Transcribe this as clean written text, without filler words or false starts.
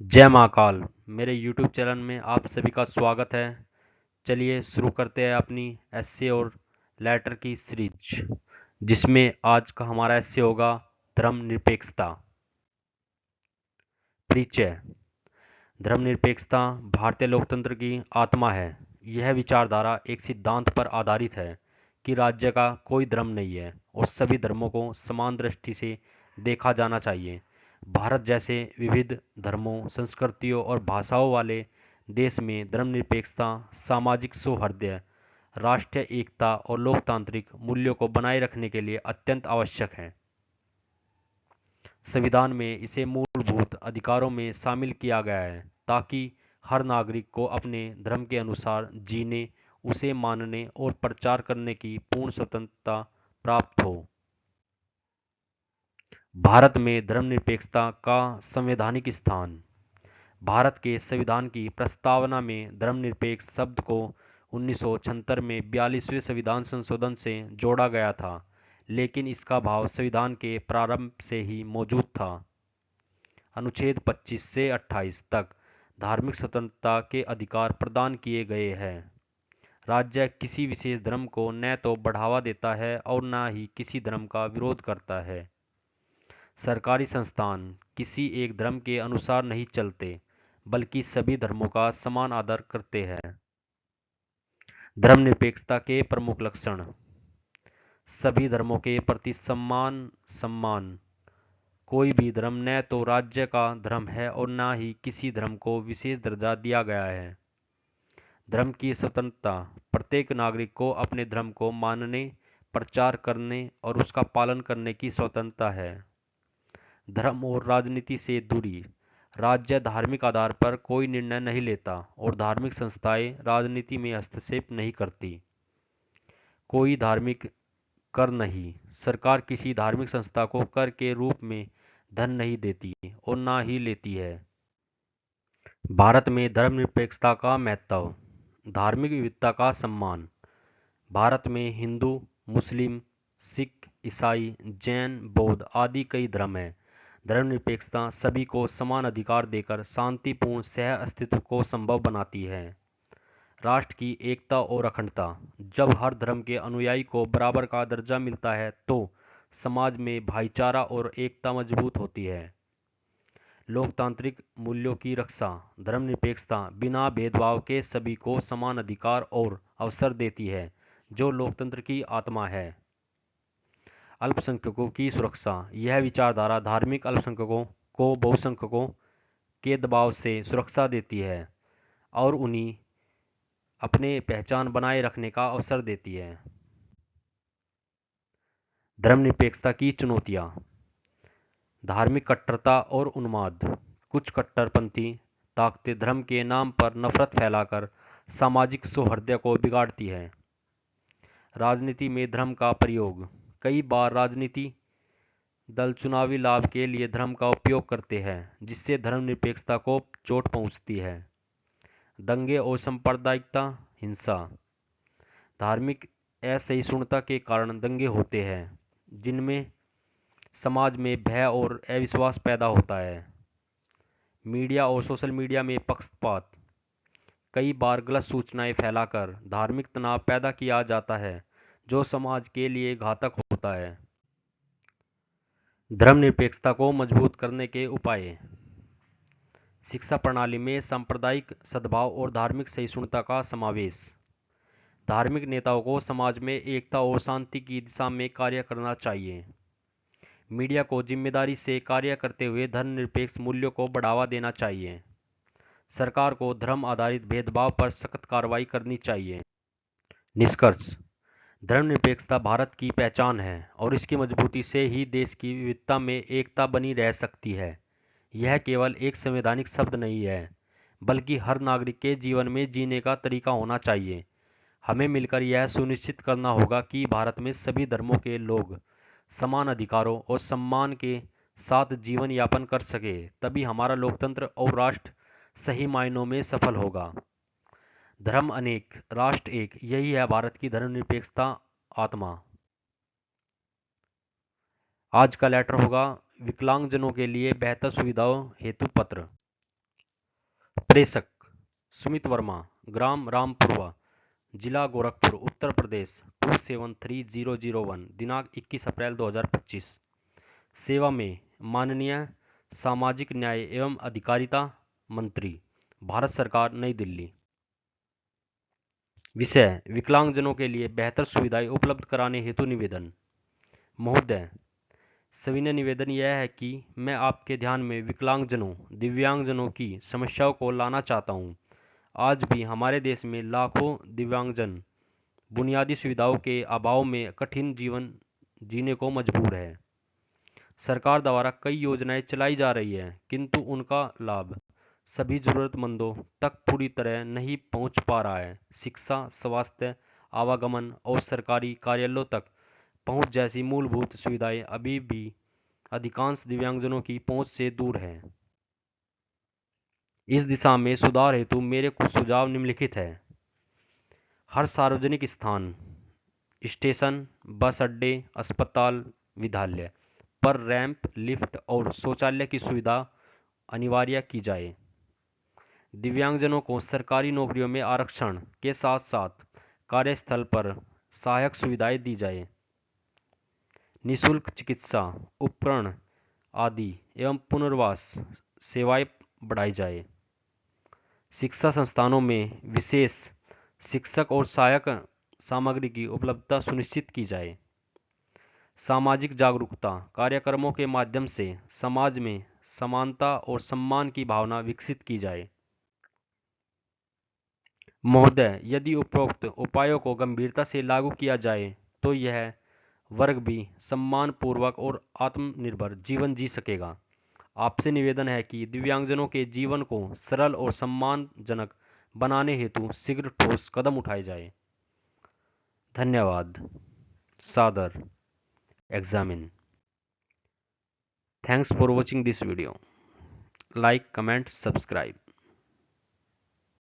जय महाकाल। मेरे YouTube channel में आप सभी का स्वागत है। चलिए शुरू करते हैं अपनी एस्से और लेटर की सीरीज, जिसमें आज का हमारा एस्से होगा धर्मनिरपेक्षता। परिचय। धर्मनिरपेक्षता भारतीय लोकतंत्र की आत्मा है। यह विचारधारा एक सिद्धांत पर आधारित है कि राज्य का कोई धर्म नहीं है और सभी धर्मों को समान दृष्टि से देखा जाना चाहिए। भारत जैसे विविध धर्मों, संस्कृतियों और भाषाओं वाले देश में धर्मनिरपेक्षता सामाजिक सौहार्द, राष्ट्रीय एकता और लोकतांत्रिक मूल्यों को बनाए रखने के लिए अत्यंत आवश्यक है। संविधान में इसे मूलभूत अधिकारों में शामिल किया गया है ताकि हर नागरिक को अपने धर्म के अनुसार जीने, उसे मानने और प्रचार करने की पूर्ण स्वतंत्रता प्राप्त हो। भारत में धर्मनिरपेक्षता का संवैधानिक स्थान। भारत के संविधान की प्रस्तावना में धर्मनिरपेक्ष शब्द को 1976 में 42वें संविधान संशोधन से जोड़ा गया था, लेकिन इसका भाव संविधान के प्रारंभ से ही मौजूद था। अनुच्छेद 25 से 28 तक धार्मिक स्वतंत्रता के अधिकार प्रदान किए गए हैं। राज्य किसी विशेष धर्म को न तो बढ़ावा देता है और न ही किसी धर्म का विरोध करता है। सरकारी संस्थान किसी एक धर्म के अनुसार नहीं चलते, बल्कि सभी धर्मों का समान आदर करते हैं। धर्मनिरपेक्षता के प्रमुख लक्षण। सभी धर्मों के प्रति सम्मान सम्मान। कोई भी धर्म न तो राज्य का धर्म है और न ही किसी धर्म को विशेष दर्जा दिया गया है। धर्म की स्वतंत्रता। प्रत्येक नागरिक को अपने धर्म को मानने, प्रचार करने और उसका पालन करने की स्वतंत्रता है। धर्म और राजनीति से दूरी। राज्य धार्मिक आधार पर कोई निर्णय नहीं लेता और धार्मिक संस्थाएं राजनीति में हस्तक्षेप नहीं करती। कोई धार्मिक कर नहीं। सरकार किसी धार्मिक संस्था को कर के रूप में धन नहीं देती और ना ही लेती है। भारत में धर्मनिरपेक्षता का महत्व। धार्मिक विविधता का सम्मान। भारत में हिंदू, मुस्लिम, सिख, ईसाई, जैन, बौद्ध आदि कई धर्म हैं। धर्मनिरपेक्षता सभी को समान अधिकार देकर शांतिपूर्ण सह अस्तित्व को संभव बनाती है। राष्ट्र की एकता और अखंडता। जब हर धर्म के अनुयायी को बराबर का दर्जा मिलता है तो समाज में भाईचारा और एकता मजबूत होती है। लोकतांत्रिक मूल्यों की रक्षा। धर्मनिरपेक्षता बिना भेदभाव के सभी को समान अधिकार और अवसर देती है, जो लोकतंत्र की आत्मा है। अल्पसंख्यकों की सुरक्षा। यह विचारधारा धार्मिक अल्पसंख्यकों को बहुसंख्यकों के दबाव से सुरक्षा देती है और उन्हें अपने पहचान बनाए रखने का अवसर देती है। धर्मनिरपेक्षता की चुनौतियाँ। धार्मिक कट्टरता और उन्माद। कुछ कट्टरपंथी ताकतें धर्म के नाम पर नफरत फैलाकर सामाजिक सौहार्द को बिगाड़ती है। राजनीति में धर्म का प्रयोग। कई बार राजनीति दल चुनावी लाभ के लिए धर्म का उपयोग करते हैं, जिससे धर्मनिरपेक्षता को चोट पहुंचती है। दंगे और सांप्रदायिकता हिंसा। धार्मिक असहिष्णुता के कारण दंगे होते हैं, जिनमें समाज में भय और अविश्वास पैदा होता है। मीडिया और सोशल मीडिया में पक्षपात। कई बार गलत सूचनाएं फैलाकर धार्मिक तनाव पैदा किया जाता है, जो समाज के लिए घातक होता है। धर्मनिरपेक्षता को मजबूत करने के उपाय। शिक्षा प्रणाली में सांप्रदायिक सद्भाव और धार्मिक सहिष्णुता का समावेश। धार्मिक नेताओं को समाज में एकता और शांति की दिशा में कार्य करना चाहिए। मीडिया को जिम्मेदारी से कार्य करते हुए धर्मनिरपेक्ष मूल्यों को बढ़ावा देना चाहिए। सरकार को धर्म आधारित भेदभाव पर सख्त कार्रवाई करनी चाहिए। निष्कर्ष। धर्मनिरपेक्षता भारत की पहचान है और इसकी मजबूती से ही देश की विविधता में एकता बनी रह सकती है। यह केवल एक संवैधानिक शब्द नहीं है, बल्कि हर नागरिक के जीवन में जीने का तरीका होना चाहिए। हमें मिलकर यह सुनिश्चित करना होगा कि भारत में सभी धर्मों के लोग समान अधिकारों और सम्मान के साथ जीवन यापन कर सके। तभी हमारा लोकतंत्र और राष्ट्र सही मायनों में सफल होगा। धर्म अनेक, राष्ट्र एक, यही है भारत की धर्मनिरपेक्षता आत्मा। आज का लेटर होगा विकलांगजनों के लिए बेहतर सुविधाओं हेतु पत्र। प्रेषक सुमित वर्मा, ग्राम रामपुरवा, जिला गोरखपुर, उत्तर प्रदेश 273001, दिनांक 21 अप्रैल 2025। सेवा में माननीय सामाजिक न्याय एवं अधिकारिता मंत्री, भारत सरकार, नई दिल्ली। विषय विकलांगजनों के लिए बेहतर सुविधाएं उपलब्ध कराने हेतु निवेदन। महोदय, सविनय निवेदन यह है कि मैं आपके ध्यान में विकलांगजनों, दिव्यांगजनों की समस्याओं को लाना चाहता हूं। आज भी हमारे देश में लाखों दिव्यांगजन बुनियादी सुविधाओं के अभाव में कठिन जीवन जीने को मजबूर है। सरकार द्वारा कई योजनाएं चलाई जा रही है, किंतु उनका लाभ सभी जरूरतमंदों तक पूरी तरह नहीं पहुंच पा रहा है। शिक्षा, स्वास्थ्य, आवागमन और सरकारी कार्यालयों तक पहुंच जैसी मूलभूत सुविधाएं अभी भी अधिकांश दिव्यांगजनों की पहुंच से दूर हैं। इस दिशा में सुधार हेतु मेरे कुछ सुझाव निम्नलिखित हैं। हर सार्वजनिक स्थान, स्टेशन, बस अड्डे, अस्पताल, विद्यालय पर रैंप, लिफ्ट और शौचालय की सुविधा अनिवार्य की जाए। दिव्यांगजनों को सरकारी नौकरियों में आरक्षण के साथ साथ कार्यस्थल पर सहायक सुविधाएं दी जाए। निःशुल्क चिकित्सा उपकरण आदि एवं पुनर्वास सेवाएं बढ़ाई जाए। शिक्षा संस्थानों में विशेष शिक्षक और सहायक सामग्री की उपलब्धता सुनिश्चित की जाए। सामाजिक जागरूकता कार्यक्रमों के माध्यम से समाज में समानता और सम्मान की भावना विकसित की जाए। महोदय, यदि उपरोक्त उपायों को गंभीरता से लागू किया जाए तो यह वर्ग भी सम्मानपूर्वक और आत्मनिर्भर जीवन जी सकेगा। आपसे निवेदन है कि दिव्यांगजनों के जीवन को सरल और सम्मानजनक बनाने हेतु शीघ्र ठोस कदम उठाए जाए। धन्यवाद। सादर examine. Thanks for watching this video. Like, comment, subscribe.